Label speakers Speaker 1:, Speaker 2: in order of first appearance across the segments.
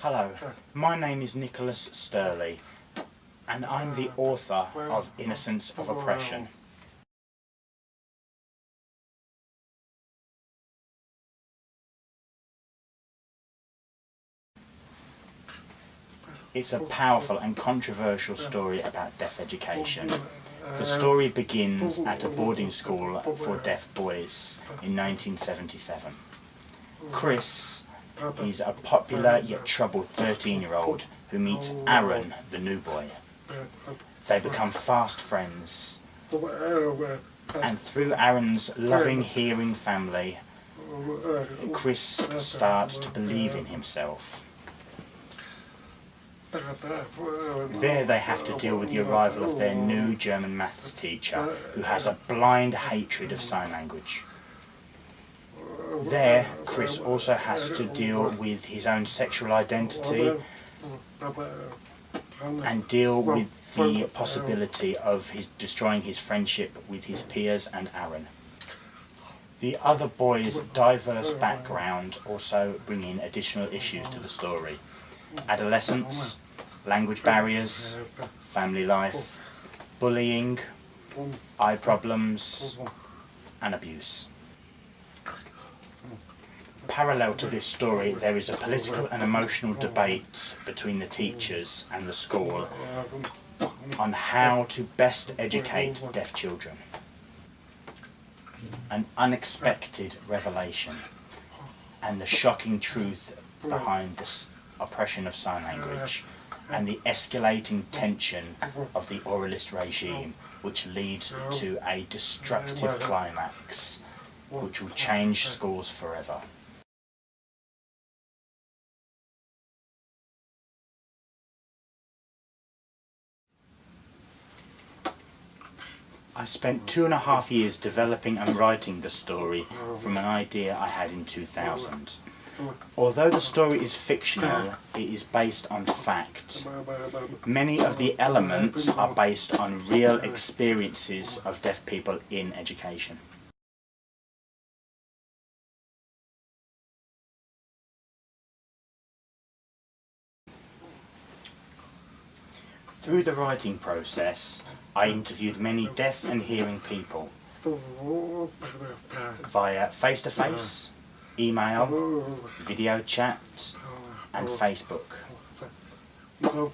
Speaker 1: Hello, my name is Nick Sturley, and I'm the author of Innocence of Oppression. It's a powerful and controversial story about deaf education. The story begins at a boarding school for deaf boys in 1977. Chris is a popular yet troubled 13-year-old who meets Aaron, the new boy. They become fast friends, and through Aaron's loving hearing family, Chris starts to believe in himself. There they have to deal with the arrival of their new German maths teacher, who has a blind hatred of sign language. There, Chris also has to deal with his own sexual identity and deal with the possibility of destroying his friendship with his peers and Aaron. The other boys' diverse background also bring in additional issues to the story. Adolescence, language barriers, family life, bullying, eye problems, and abuse. Parallel to this story, there is a political and emotional debate between the teachers and the school on how to best educate deaf children. An unexpected revelation and the shocking truth behind the oppression of sign language and the escalating tension of the oralist regime, which leads to a destructive climax which will change schools forever. I spent 2.5 years developing and writing the story from an idea I had in 2000. Although the story is fictional, it is based on fact. Many of the elements are based on real experiences of deaf people in education. Through the writing process, I interviewed many deaf and hearing people via face-to-face, email, video chat, and Facebook.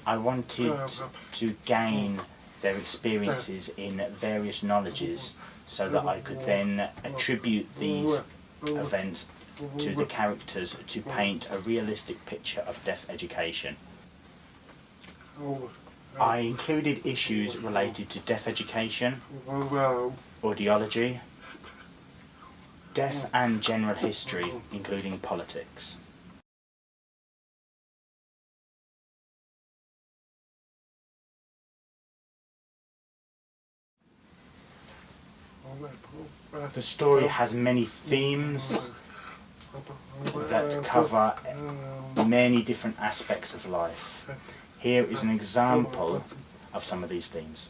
Speaker 1: I wanted to gain their experiences in various knowledges so that I could then attribute these events to the characters to paint a realistic picture of deaf education. I included issues related to deaf education, audiology, deaf and general history, including politics. The story has many themes that cover many different aspects of life. Here is an example of some of these themes.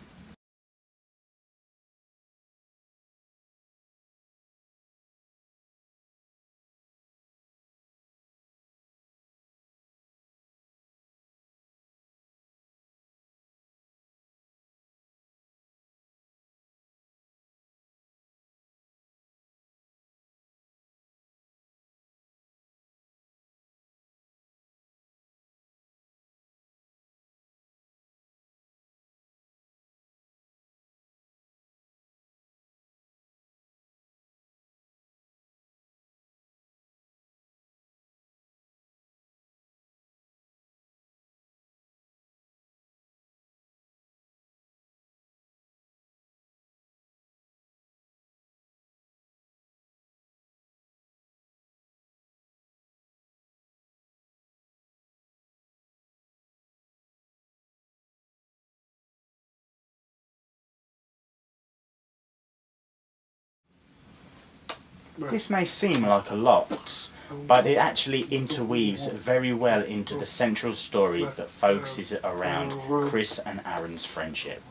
Speaker 1: This may seem like a lot, but it actually interweaves very well into the central story that focuses around Chris and Aaron's friendship.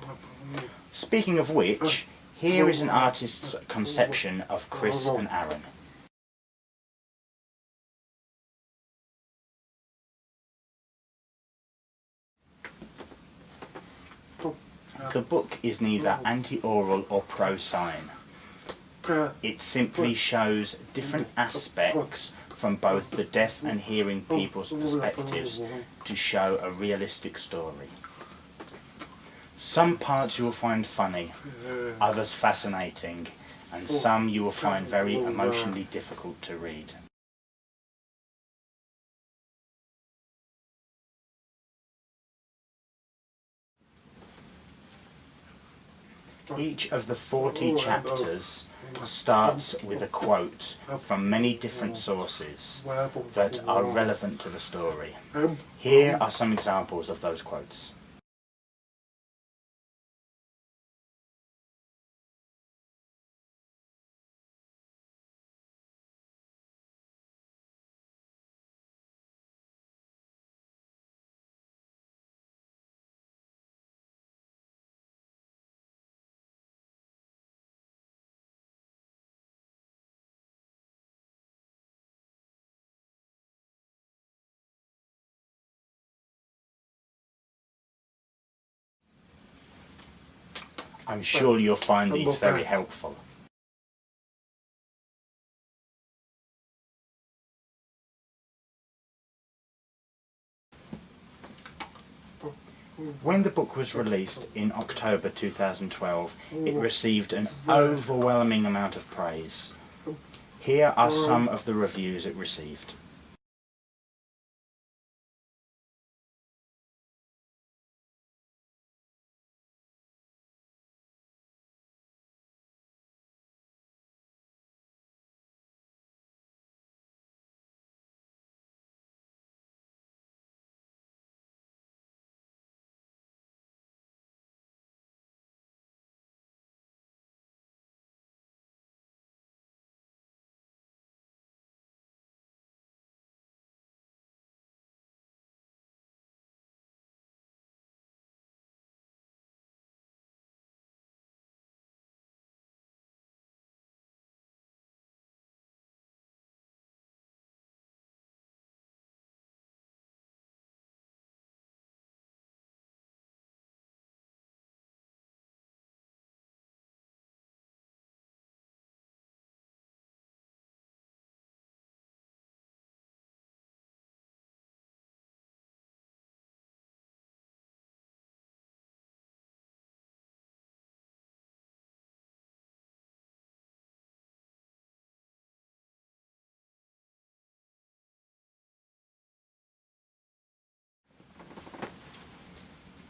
Speaker 1: Speaking of which, here is an artist's conception of Chris and Aaron. The book is neither anti-oral or pro-sign. It simply shows different aspects from both the deaf and hearing people's perspectives to show a realistic story. Some parts you will find funny, others fascinating, and some you will find very emotionally difficult to read. Each of the 40 chapters starts with a quote from many different sources that are relevant to the story. Here are some examples of those quotes. I'm sure you'll find these very helpful. When the book was released in October 2012, it received an overwhelming amount of praise. Here are some of the reviews it received.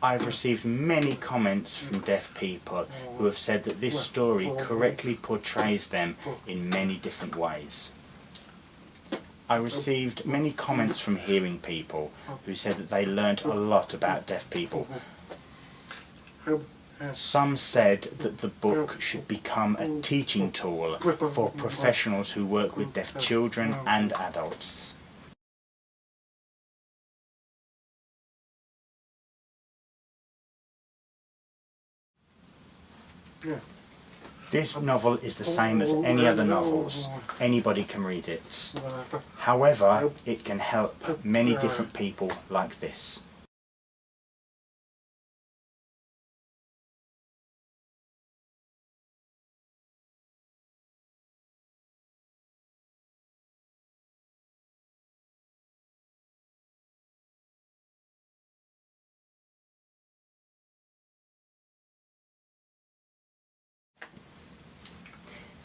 Speaker 1: I've received many comments from deaf people who have said that this story correctly portrays them in many different ways. I received many comments from hearing people who said that they learnt a lot about deaf people. Some said that the book should become a teaching tool for professionals who work with deaf children and adults. This novel is the same as any other novels. Anybody can read it. However, it can help many different people like this.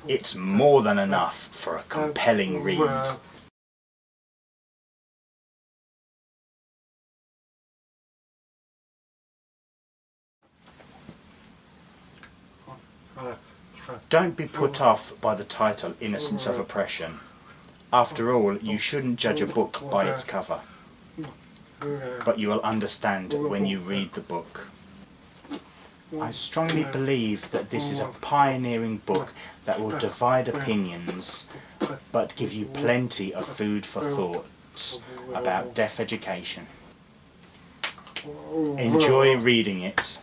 Speaker 1: It's more than enough for a compelling read. Don't be put off by the title Innocence of Oppression. After all, you shouldn't judge a book by its cover. But you will understand when you read the book. I strongly believe that this is a pioneering book that will divide opinions, but give you plenty of food for thought about deaf education. Enjoy reading it.